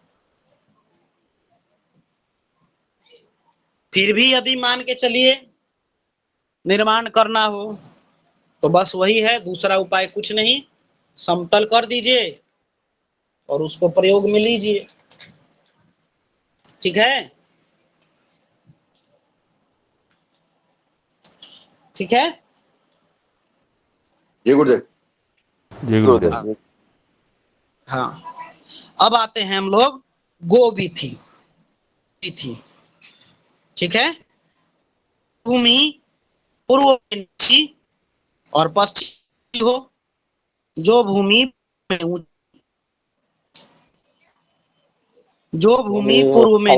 फिर भी यदि मान के चलिए निर्माण करना हो तो बस वही है, दूसरा उपाय कुछ नहीं, समतल कर दीजिए और उसको प्रयोग में लीजिए। ठीक है, ठीक है, जी गुरुदेव। जय गुरुदेव। हाँ, अब आते हैं हम लोग गो विधि। ठीक है, भूमि पूर्व में और पश्चिम हो, जो भूमि पूर्व में,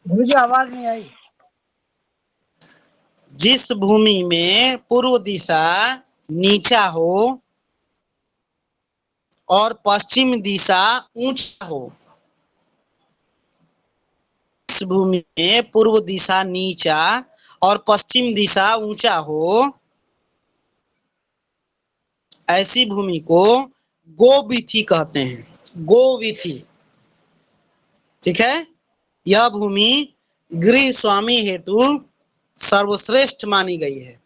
मुझे आवाज नहीं आई। जिस भूमि में पूर्व दिशा नीचा हो और पश्चिम दिशा ऊंचा हो, इस भूमि में पूर्व दिशा नीचा और पश्चिम दिशा ऊंचा हो, ऐसी भूमि को गोविथि कहते हैं, गोविथि। ठीक है, यह भूमि गृह स्वामी हेतु सर्वश्रेष्ठ मानी गई है,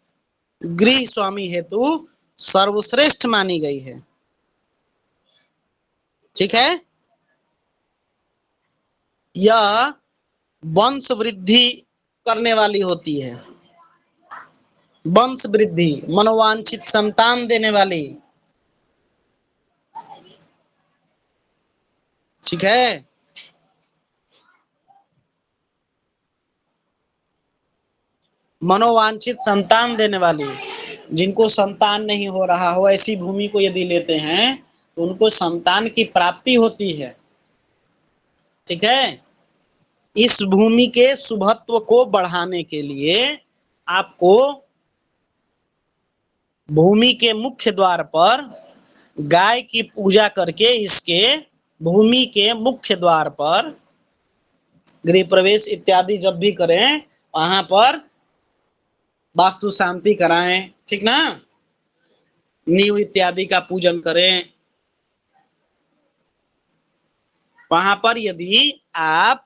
गृह स्वामी हेतु सर्वश्रेष्ठ मानी गई है। ठीक है, यह वंश वृद्धि करने वाली होती है, वंश वृद्धि, मनोवांछित संतान देने वाली। ठीक है, मनोवांछित संतान देने वाली, जिनको संतान नहीं हो रहा हो, ऐसी भूमि को यदि लेते हैं तो उनको संतान की प्राप्ति होती है। ठीक है, इस भूमि के शुभत्व को बढ़ाने के लिए आपको भूमि के मुख्य द्वार पर गाय की पूजा करके, इसके भूमि के मुख्य द्वार पर गृह प्रवेश इत्यादि जब भी करें वहां पर वास्तु शांति कराएं। ठीक ना, नींव इत्यादि का पूजन करें। वहां पर यदि आप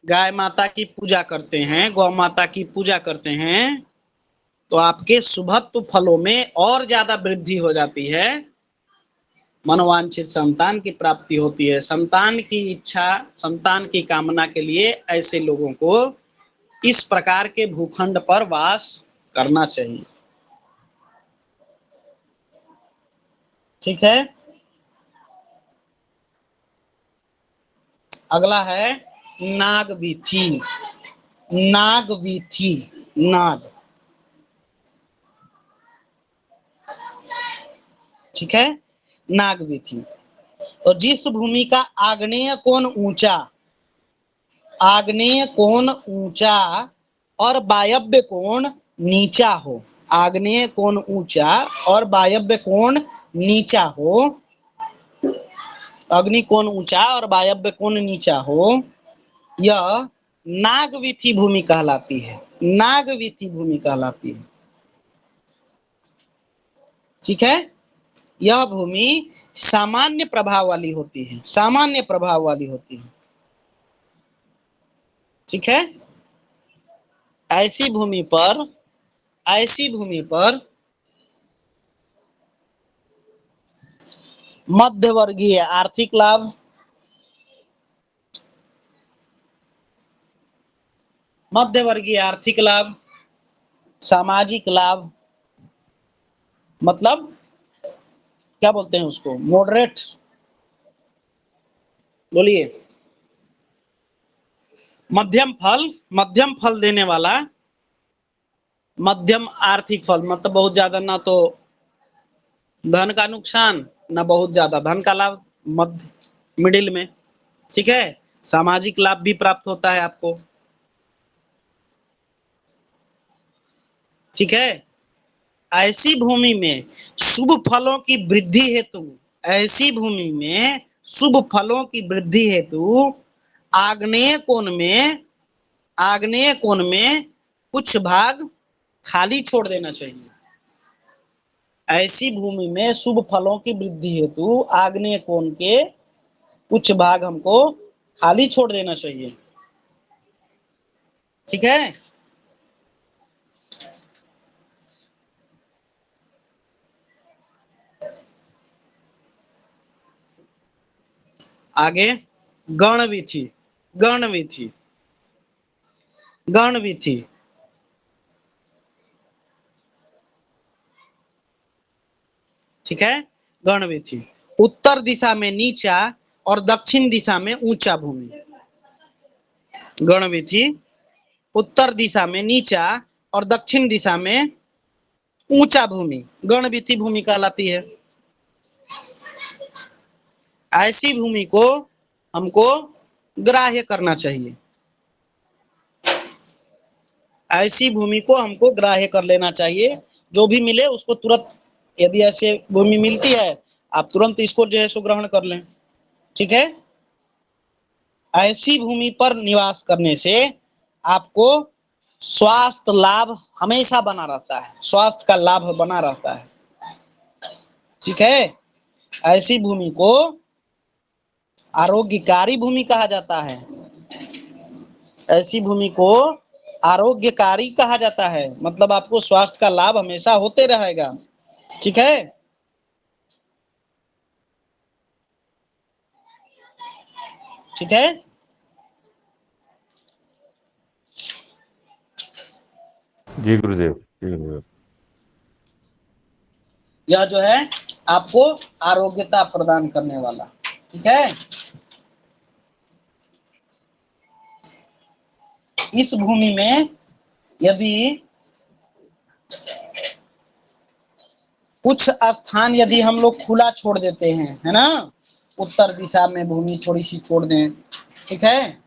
गाय माता की पूजा करते हैं, गौ माता की पूजा करते हैं, तो आपके शुभत्व फलों में और ज्यादा वृद्धि हो जाती है, मनोवांछित संतान की प्राप्ति होती है। संतान की इच्छा, संतान की कामना के लिए ऐसे लोगों को इस प्रकार के भूखंड पर वास करना चाहिए। ठीक है, अगला है नाग विधि। नाग विधि, नाग। ठीक है, नाग विधि। और जिस भूमि का आग्नेय कोण ऊंचा, आग्नेय कोण ऊंचा और वायव्य कोण नीचा हो, आग्नेय कोण ऊंचा और वायव्य कोण नीचा हो, अग्नि कोण ऊंचा और वायव्य कोण नीचा हो, यह नागवीथी भूमि कहलाती है, नागवीथी भूमि कहलाती है। ठीक है, यह भूमि सामान्य प्रभाव वाली होती है, सामान्य प्रभाव वाली होती है। ठीक है, ऐसी भूमि पर, ऐसी भूमि पर मध्यवर्गीय आर्थिक लाभ, मध्यवर्गीय आर्थिक लाभ, सामाजिक लाभ, मतलब क्या बोलते हैं उसको, मॉडरेट, बोलिए, मध्यम फल देने वाला, मध्यम आर्थिक फल, मतलब बहुत ज्यादा ना तो धन का नुकसान ना बहुत ज्यादा धन का लाभ, मध्य, मिडिल में। ठीक है, सामाजिक लाभ भी प्राप्त होता है आपको। ठीक है, ऐसी भूमि में शुभ फलों की वृद्धि हेतु, ऐसी भूमि में शुभ फलों की वृद्धि हेतु आग्नेय कोण में कुछ भाग खाली छोड़ देना चाहिए। ऐसी भूमि में शुभ फलों की वृद्धि हेतु आग्नेय कोण के कुछ भाग हमको खाली छोड़ देना चाहिए। ठीक है, आगे गणविधि, गणविधि, गणविधि। ठीक है, गणविधि, उत्तर दिशा में नीचा और दक्षिण दिशा में ऊंचा भूमि। गणविधि, उत्तर दिशा में नीचा और दक्षिण दिशा में ऊंचा भूमि गणविधि भूमि कहलाती है। ऐसी भूमि को हमको ग्राह्य करना चाहिए, ऐसी भूमि को हमको ग्राह्य कर लेना चाहिए। जो भी मिले उसको तुरंत, यदि ऐसे भूमि मिलती है आप तुरंत इसको जो है सो ग्रहण कर लें। ठीक है, ऐसी भूमि पर निवास करने से आपको स्वास्थ्य लाभ हमेशा बना रहता है, स्वास्थ्य का लाभ बना रहता है। ठीक है, ऐसी भूमि को आरोग्यकारी भूमि कहा जाता है, ऐसी भूमि को आरोग्यकारी कहा जाता है, मतलब आपको स्वास्थ्य का लाभ हमेशा होते रहेगा। ठीक है, ठीक है, जी गुरुदेव, जी गुरुदेव। यह जो है आपको आरोग्यता प्रदान करने वाला। ठीक है, इस भूमि में यदि कुछ स्थान यदि हम लोग खुला छोड़ देते हैं, है ना, उत्तर दिशा में भूमि थोड़ी सी छोड़ दें, ठीक है,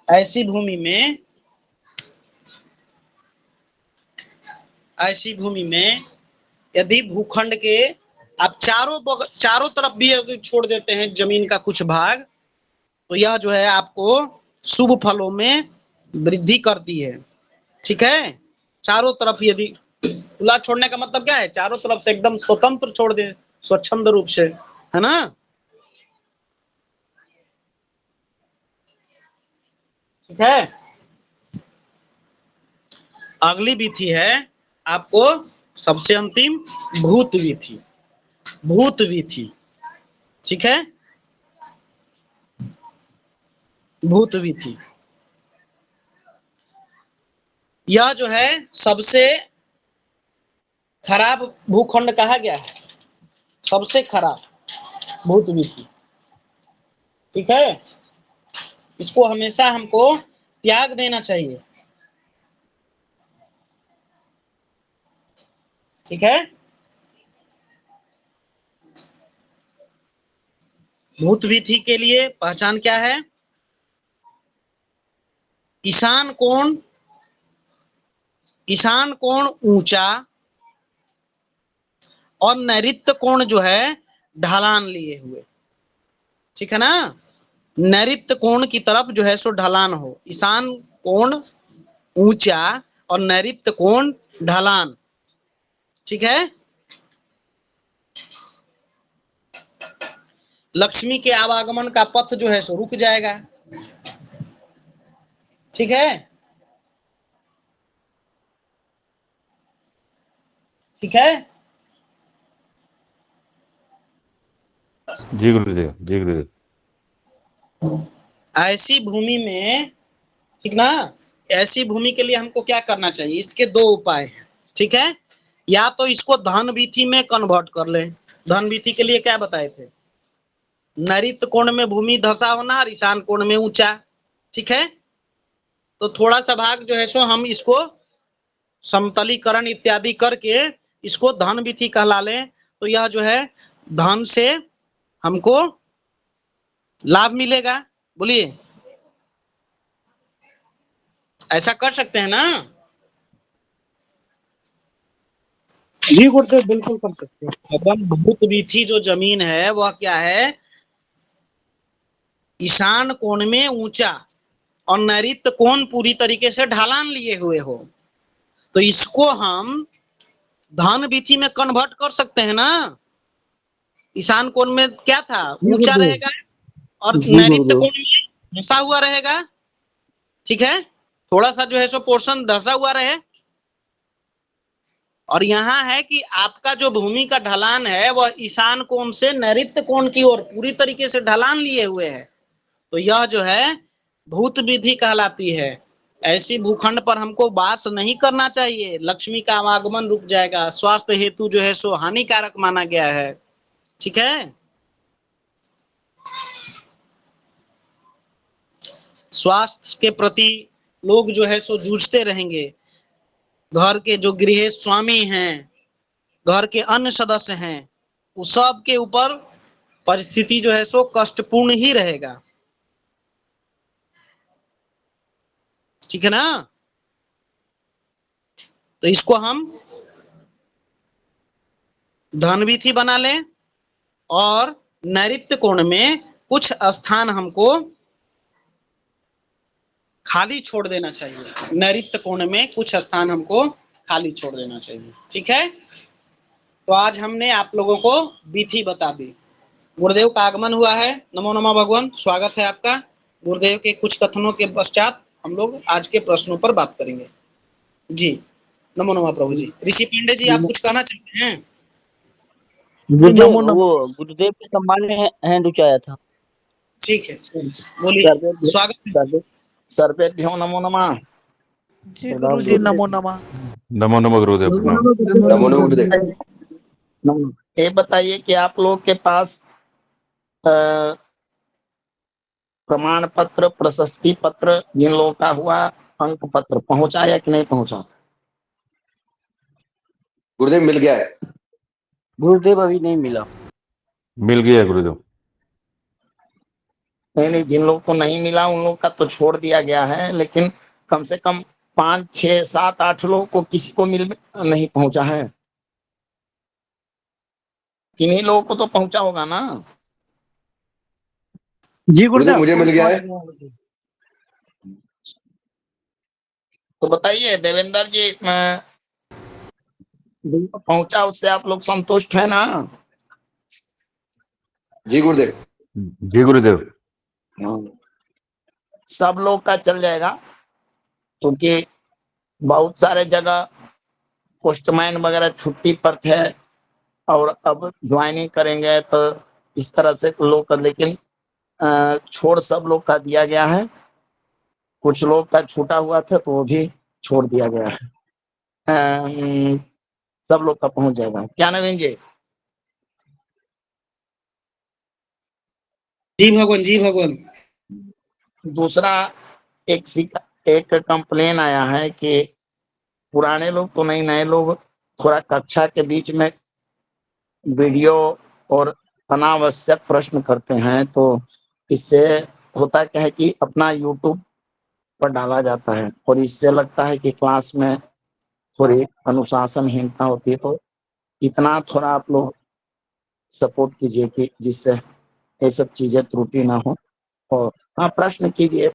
ऐसी भूमि में, ऐसी भूमि में यदि भूखंड के आप चारों तरफ भी अगर छोड़ देते हैं जमीन का कुछ भाग, तो यह जो है आपको शुभ फलों में वृद्धि करती है। ठीक है, चारों तरफ यदि खुला छोड़ने का मतलब क्या है, चारों तरफ से एकदम स्वतंत्र छोड़ दे, स्वच्छंद रूप से, है ना। ठीक है, अगली विधि है आपको सबसे अंतिम भूत विधि, भूत विधि। ठीक है, भूत विधि, यह जो है सबसे खराब भूखंड कहा गया है, सबसे खराब भूत विधि। ठीक है, इसको हमेशा हमको त्याग देना चाहिए। ठीक है, भूत विधि के लिए पहचान क्या है, ईशान कोण ऊंचा और नैऋत्य कोण जो है ढलान लिए हुए। ठीक है ना, नैऋत्य कोण की तरफ जो है सो ढलान हो। ईशान कोण ऊंचा और नैऋत्य कोण ढलान, ठीक है। लक्ष्मी के आवागमन का पथ जो है सो रुक जाएगा, ठीक है, ठीक है। जी गुरुदेव, जी गुरुदेव। ऐसी भूमि में, ठीक ना, ऐसी भूमि के लिए हमको क्या करना चाहिए? इसके दो उपाय हैं, ठीक है। या तो इसको धन वीथी में कन्वर्ट कर ले। धन वीथी के लिए क्या बताए थे? नैऋत्य कोण में भूमि धसा होना और ईशान कोण में ऊंचा, ठीक है। तो थोड़ा सा भाग जो है सो हम इसको समतलीकरण इत्यादि करके इसको धन वीथी कहला लें, तो यह जो है धन से हमको लाभ मिलेगा। बोलिए, ऐसा कर सकते हैं ना? जी गुरुदेव बिल्कुल कर सकते हैं। अपन भूत वीथी जो जमीन है वह क्या है? ईशान कोण में ऊंचा और नैऋत्य कोण पूरी तरीके से ढलान लिए हुए हो, तो इसको हम धन वीथी में कन्वर्ट कर सकते हैं ना। ईशान कोण में क्या था? ऊंचा रहेगा और नैऋत्य कोण में धसा हुआ रहेगा, ठीक है। थोड़ा सा जो है सो पोर्शन धसा हुआ रहे। और यहाँ है कि आपका जो भूमि का ढलान है वह ईशान कोण से नैऋत्य कोण की ओर पूरी तरीके से ढलान लिए हुए है, तो यह जो है भूत विधि कहलाती है। ऐसी भूखंड पर हमको वास नहीं करना चाहिए, लक्ष्मी का आवागमन रुक जाएगा, स्वास्थ्य हेतु जो है सो हानिकारक माना गया है, ठीक है। स्वास्थ्य के प्रति लोग जो है सो जूझते रहेंगे। घर के जो गृह स्वामी हैं, घर के अन्य सदस्य हैं, उस सब के ऊपर परिस्थिति जो है सो कष्टपूर्ण ही रहेगा, ठीक है ना। तो इसको हम धन वीथी बना लें और नैऋत्य कोण में कुछ स्थान हमको खाली छोड़ देना चाहिए। नैऋत्य कोण में कुछ स्थान हमको खाली छोड़ देना चाहिए, ठीक है। तो आज हमने आप लोगों को विधि बता दी। गुरुदेव का आगमन हुआ है। नमो नमः भगवान, स्वागत है आपका। गुरुदेव के कुछ कथनों के पश्चात हम लोग आज के प्रश्नों पर बात करेंगे। जी नमो नमः प्रभु जी। ऋषि पांडे जी, आप कुछ कहना चाहते हैं? गुरुदेव नमो नमः। वो गुरुदेव के सम्मान में हैंड उठाया था। ठीक है, बोलिए। स्वागत। सर्वेभ्यो नमो नमः। जी गुरु जी नमो नमः। नमो नमो गुरुदेव, प्रणाम। नमो नमो गुरुदेव। ये बताइए कि आप लोग के पास प्रमाण पत्र, प्रशस्ति पत्र, जिन लोगों का हुआ अंक पत्र पहुंचा या कि नहीं पहुंचा? गुरुदेव मिल गया है। गुरुदेव अभी नहीं मिला। मिल गया गुरुदेव। नहीं, जिन लोगों को नहीं मिला उन लोगों का तो छोड़ दिया गया है, लेकिन कम से कम 5, 6, 7, 8 लोगों को किसी को मिल नहीं पहुंचा है। किन्हीं लोगों को तो पहुंचा होगा ना। जी गुरुदेव मुझे मिल गया है। तो बताइए देवेंद्र जी, पहुंचा उससे आप लोग संतुष्ट है ना? जी गुरुदेव। जी गुरुदेव। सब लोग का चल जाएगा, क्योंकि बहुत सारे जगह पोस्टमैन वगैरह छुट्टी पर थे और अब ज्वाइनिंग करेंगे, तो इस तरह से लोग का, लेकिन छोड़ सब लोग का दिया गया है। कुछ लोग का छूटा हुआ था तो वो भी छोड़ दिया गया है। सब लोग का पहुंच जाएगा। क्या नवीन जी? जी भगवान, जी भगवान। दूसरा एक कंप्लेन आया है कि पुराने लोग तो नहीं, नए लोग थोड़ा कक्षा के बीच में वीडियो और अनावश्यक प्रश्न करते हैं, तो इससे होता क्या है कि अपना यूट्यूब पर डाला जाता है और इससे लगता है कि क्लास में थोड़ी अनुशासनहीनता होती है। तो इतना थोड़ा आप लोग सपोर्ट कीजिए कि जिससे ये सब चीजें त्रुटि ना हो। हाँ, प्रश्न कीजिए।